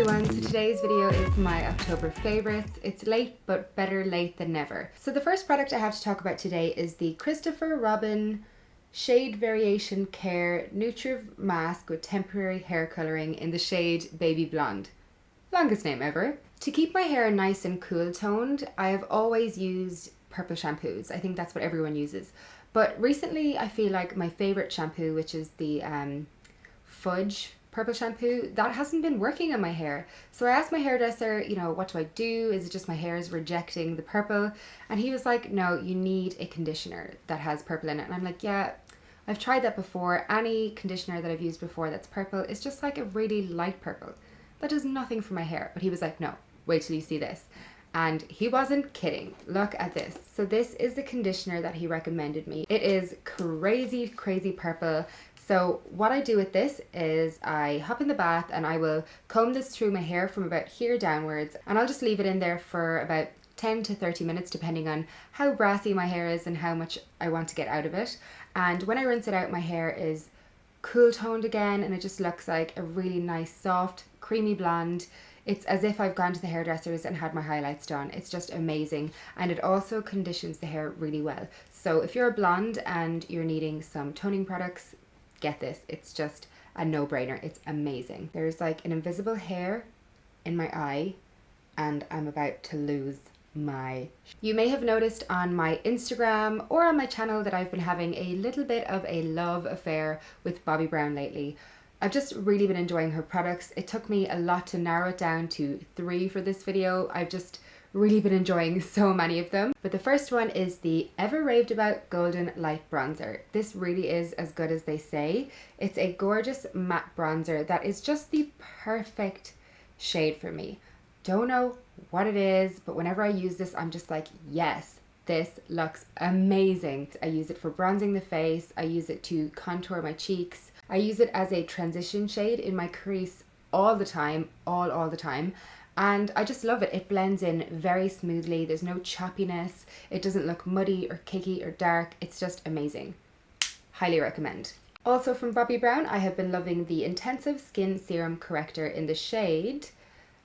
everyone, so today's video is my October favourites. It's late, but better late than never. So the first product I have to talk about today is the Christopher Robin Shade Variation Care Nutritive Mask with temporary hair colouring in the shade Baby Blonde. Longest name ever. To keep my hair nice and cool toned, I have always used purple shampoos. I think that's what everyone uses. But recently I feel like my favourite shampoo, which is the Fudge purple shampoo, that hasn't been working on my hair. So I asked my hairdresser, you know, what do I do? Is it just my hair is rejecting the purple? And he was like, no, you need a conditioner that has purple in it. And I'm like, yeah, I've tried that before. Any conditioner that I've used before that's purple is just like a really light purple. That does nothing for my hair. But he was like, no, wait till you see this. And he wasn't kidding. Look at this. So this is the conditioner that he recommended me. It is crazy, crazy purple. So what I do with this is I hop in the bath and I will comb this through my hair from about here downwards, and I'll just leave it in there for about 10 to 30 minutes depending on how brassy my hair is and how much I want to get out of it. And when I rinse it out, my hair is cool toned again and it just looks like a really nice soft creamy blonde. It's as if I've gone to the hairdressers and had my highlights done. It's just amazing, and it also conditions the hair really well. So if you're a blonde and you're needing some toning products, get this. It's just a no-brainer. It's amazing. There's like an invisible hair in my eye and I'm about to lose my... You may have noticed on my Instagram or on my channel that I've been having a little bit of a love affair with Bobbi Brown lately. I've just really been enjoying her products. It took me a lot to narrow it down to 3 for this video. I've just really been enjoying so many of them. But the first one is the ever raved about Golden Light Bronzer. This really is as good as they say. It's a gorgeous matte bronzer that is just the perfect shade for me. Don't know what it is, but whenever I use this, I'm just like, yes, this looks amazing. I use it for bronzing the face. I use it to contour my cheeks. I use it as a transition shade in my crease all the time, all the time. And I just love it. It blends in very smoothly. There's no choppiness. It doesn't look muddy or cakey or dark. It's just amazing. Highly recommend. Also from Bobbi Brown, I have been loving the Intensive Skin Serum Corrector in the shade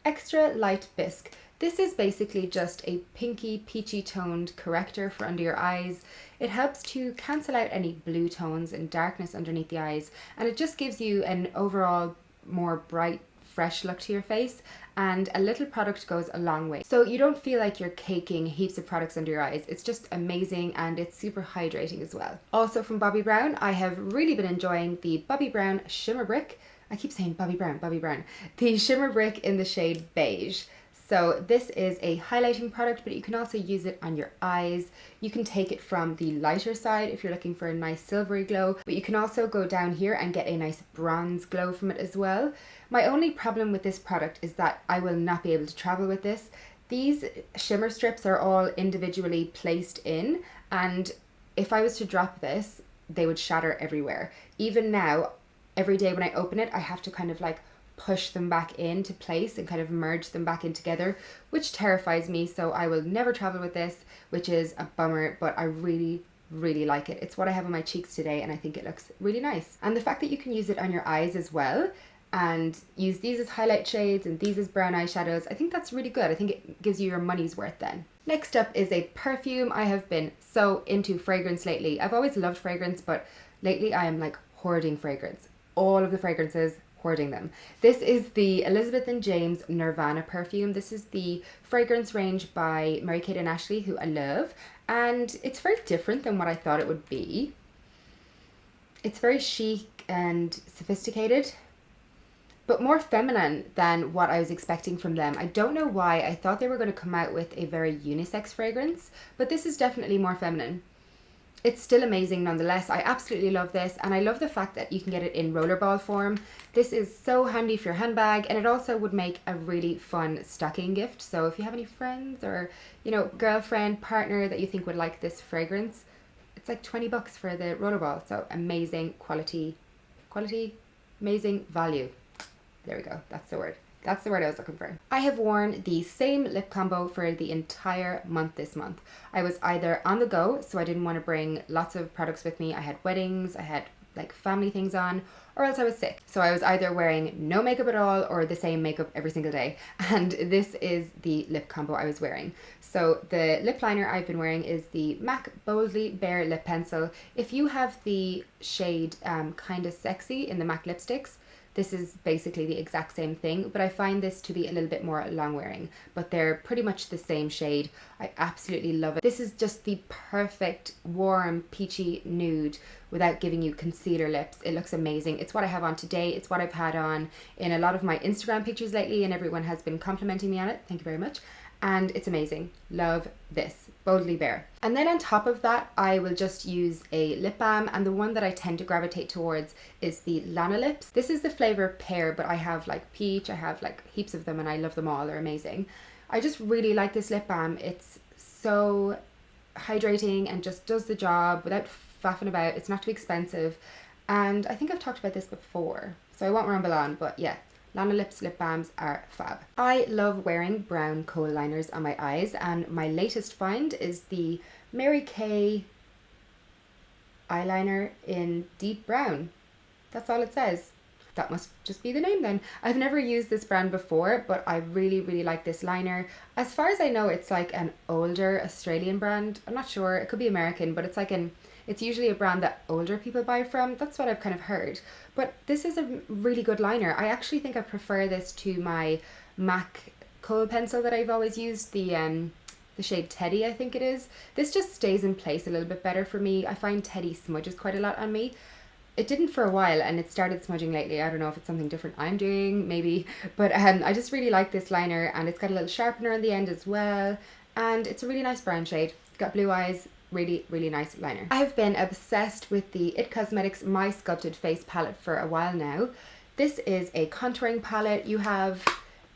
Extra Light Bisque. This is basically just a pinky peachy toned corrector for under your eyes. It helps to cancel out any blue tones and darkness underneath the eyes, and it just gives you an overall more bright, fresh look to your face, and a little product goes a long way. So you don't feel like you're caking heaps of products under your eyes. It's just amazing, and it's super hydrating as well. Also from Bobbi Brown, I have really been enjoying the Bobbi Brown Shimmer Brick. I keep saying Bobbi Brown. The Shimmer Brick in the shade Beige. So this is a highlighting product, but you can also use it on your eyes. You can take it from the lighter side if you're looking for a nice silvery glow, but you can also go down here and get a nice bronze glow from it as well. My only problem with this product is that I will not be able to travel with this. These shimmer strips are all individually placed in, and if I was to drop this, they would shatter everywhere. Even now, every day when I open it, I have to kind of like push them back into place and kind of merge them back in together, which terrifies me. So I will never travel with this, which is a bummer, but I really like it. It's what I have on my cheeks today, and I think it looks really nice. And the fact that you can use it on your eyes as well and use these as highlight shades and these as brown eyeshadows, I think that's really good. I think it gives you your money's worth then. Next up is a perfume. I have been so into fragrance lately. I've always loved fragrance, but lately I am like hoarding fragrance. All of the fragrances, hoarding them. This is the Elizabeth & James Nirvana perfume. This is the fragrance range by Mary-Kate and Ashley, who I love, and it's very different than what I thought it would be. It's very chic and sophisticated, but more feminine than what I was expecting from them. I don't know why. I thought they were going to come out with a very unisex fragrance, but this is definitely more feminine. It's still amazing nonetheless. I absolutely love this, and I love the fact that you can get it in rollerball form. This is so handy for your handbag, and it also would make a really fun stocking gift. So if you have any friends or, you know, girlfriend, partner that you think would like this fragrance, it's like 20 bucks for the rollerball. So amazing quality, amazing value. There we go. That's the word. That's the word I was looking for. I have worn the same lip combo for the entire month this month. I was either on the go, so I didn't want to bring lots of products with me. I had weddings, I had like family things on, or else I was sick. So I was either wearing no makeup at all or the same makeup every single day. And this is the lip combo I was wearing. So the lip liner I've been wearing is the MAC Boldly Bare Lip Pencil. If you have the shade Kinda Sexy in the MAC lipsticks, this is basically the exact same thing, but I find this to be a little bit more long wearing, but they're pretty much the same shade. I absolutely love it. This is just the perfect warm peachy nude without giving you concealer lips. It looks amazing. It's what I have on today. It's what I've had on in a lot of my Instagram pictures lately, and everyone has been complimenting me on it. Thank you very much. And it's amazing. Love this. Boldly Bare. And then on top of that, I will just use a lip balm, and the one that I tend to gravitate towards is the Lana Lips. This is the flavor pear, but I have like peach, I have like heaps of them, and I love them all. They're amazing. I just really like this lip balm. It's so hydrating and just does the job without faffing about. It's not too expensive, and I think I've talked about this before, so I won't ramble on, but yeah. Lana Lips lip balms are fab. I love wearing brown kohl liners on my eyes, and my latest find is the Mary Kay eyeliner in deep brown. That's all it says. That must just be the name then. I've never used this brand before, but I really, really like this liner. As far as I know, it's like an older Australian brand. I'm not sure, it could be American, but it's usually a brand that older people buy from. That's what I've kind of heard. But this is a really good liner. I actually think I prefer this to my MAC kohl pencil that I've always used, the shade Teddy, I think it is. This just stays in place a little bit better for me. I find Teddy smudges quite a lot on me. It didn't for a while, and it started smudging lately. I don't know if it's something different I'm doing, maybe. But I just really like this liner, and it's got a little sharpener on the end as well. And it's a really nice brown shade. Got blue eyes. Really, really nice liner. I have been obsessed with the IT Cosmetics My Sculpted Face palette for a while now. This is a contouring palette. You have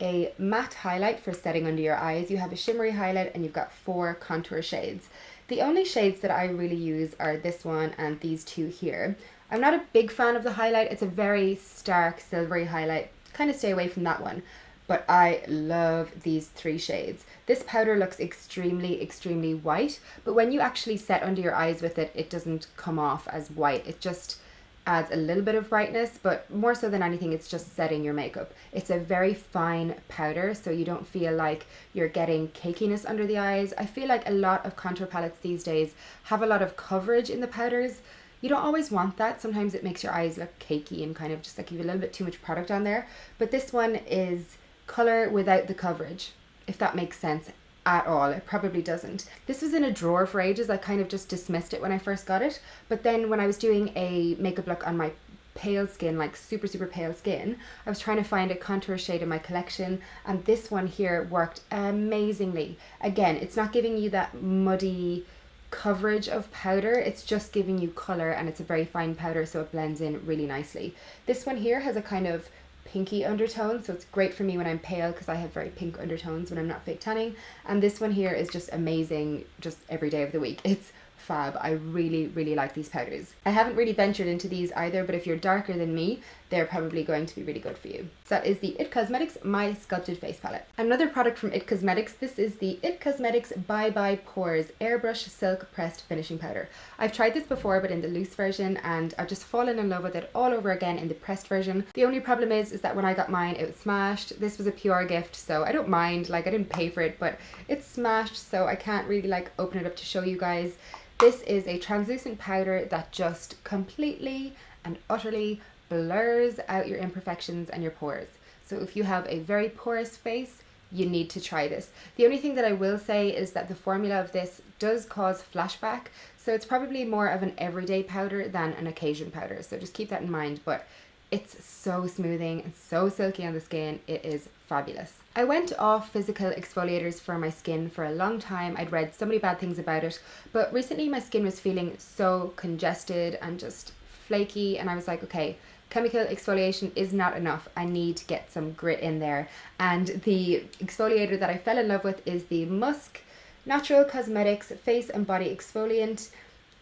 a matte highlight for setting under your eyes. You have a shimmery highlight, and you've got 4 contour shades. The only shades that I really use are this one and these 2 here. I'm not a big fan of the highlight. It's a very stark silvery highlight. Kind of stay away from that one. But I love these 3 shades. This powder looks extremely, extremely white, but when you actually set under your eyes with it, it doesn't come off as white. It just adds a little bit of brightness, but more so than anything, it's just setting your makeup. It's a very fine powder, so you don't feel like you're getting cakiness under the eyes. I feel like a lot of contour palettes these days have a lot of coverage in the powders. You don't always want that. Sometimes it makes your eyes look cakey and kind of just like you have a little bit too much product on there. But this one is color without the coverage, if that makes sense at all. It probably doesn't. This was in a drawer for ages. I kind of just dismissed it when I first got it. But then when I was doing a makeup look on my pale skin, like super, super pale skin, I was trying to find a contour shade in my collection, and this one here worked amazingly. Again, it's not giving you that muddy coverage of powder, it's just giving you color, and it's a very fine powder, so it blends in really nicely. This one here has a kind of pinky undertone, so it's great for me when I'm pale because I have very pink undertones when I'm not fake tanning. And this one here is just amazing, just every day of the week. It's fab. I really, really like these powders. I haven't really ventured into these either, but if you're darker than me, they're probably going to be really good for you. So that is the IT Cosmetics My Sculpted Face Palette. Another product from IT Cosmetics, this is the IT Cosmetics Bye Bye Pores Airbrush Silk Pressed Finishing Powder. I've tried this before, but in the loose version, and I've just fallen in love with it all over again in the pressed version. The only problem is that when I got mine, it was smashed. This was a PR gift, so I don't mind, like I didn't pay for it, but it's smashed, so I can't really like open it up to show you guys. This is a translucent powder that just completely and utterly blurs out your imperfections and your pores. So if you have a very porous face, you need to try this. The only thing that I will say is that the formula of this does cause flashback, so it's probably more of an everyday powder than an occasion powder, so just keep that in mind. But it's so smoothing and so silky on the skin. It is fabulous. I went off physical exfoliators for my skin for a long time. I'd read so many bad things about it, but recently my skin was feeling so congested and just flaky, and I was like, okay, chemical exfoliation is not enough. I need to get some grit in there. And the exfoliator that I fell in love with is the Musk Natural Cosmetics Face and Body Exfoliant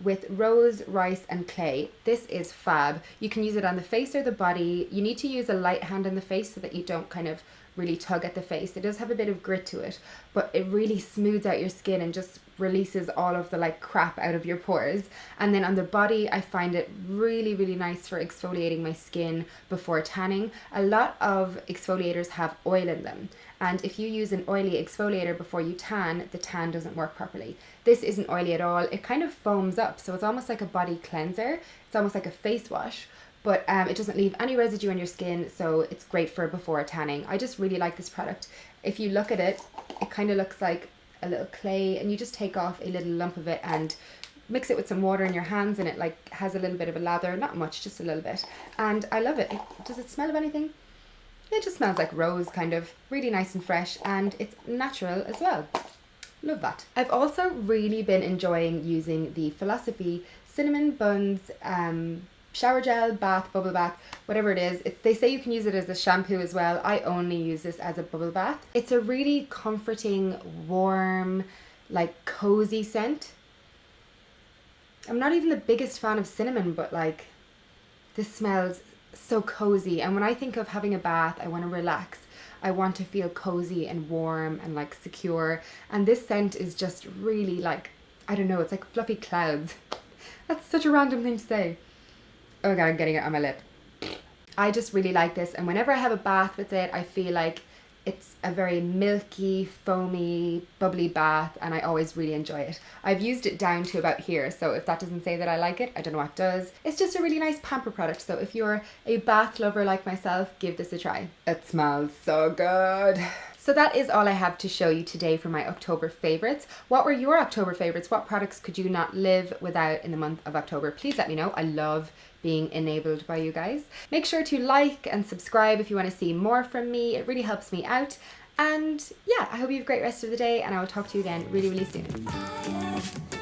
with rose, rice and clay. This is fab. You can use it on the face or the body. You need to use a light hand on the face so that you don't kind of really tug at the face. It does have a bit of grit to it, but it really smooths out your skin and just releases all of the like crap out of your pores. And then on the body, I find it really, really nice for exfoliating my skin before tanning. A lot of exfoliators have oil in them, and if you use an oily exfoliator before you tan, the tan doesn't work properly. This isn't oily at all. It kind of foams up, so it's almost like a body cleanser. It's almost like a face wash, but it doesn't leave any residue on your skin, so it's great for before tanning. I just really like this product. If you look at it, it kind of looks like a little clay, and you just take off a little lump of it and mix it with some water in your hands, and it like has a little bit of a lather, not much, just a little bit. And I love it. Does it smell of anything? It just smells like rose, kind of. Really nice and fresh, and it's natural as well. Love that. I've also really been enjoying using the Philosophy Cinnamon Buns shower gel, bath, bubble bath, whatever it is. They say you can use it as a shampoo as well. I only use this as a bubble bath. It's a really comforting, warm, like cozy scent. I'm not even the biggest fan of cinnamon, but like this smells so cozy. And when I think of having a bath, I want to relax. I want to feel cozy and warm and like secure. And this scent is just really like, I don't know, it's like fluffy clouds. That's such a random thing to say. Oh my god, I'm getting it on my lip. I just really like this, and whenever I have a bath with it, I feel like it's a very milky, foamy, bubbly bath, and I always really enjoy it. I've used it down to about here, so if that doesn't say that I like it, I don't know what does. It's just a really nice pamper product, so if you're a bath lover like myself, give this a try. It smells so good. So that is all I have to show you today for my October favorites. What were your October favorites? What products could you not live without in the month of October? Please let me know. I love being enabled by you guys. Make sure to like and subscribe if you want to see more from me. It really helps me out. And yeah, I hope you have a great rest of the day, and I will talk to you again really, really soon.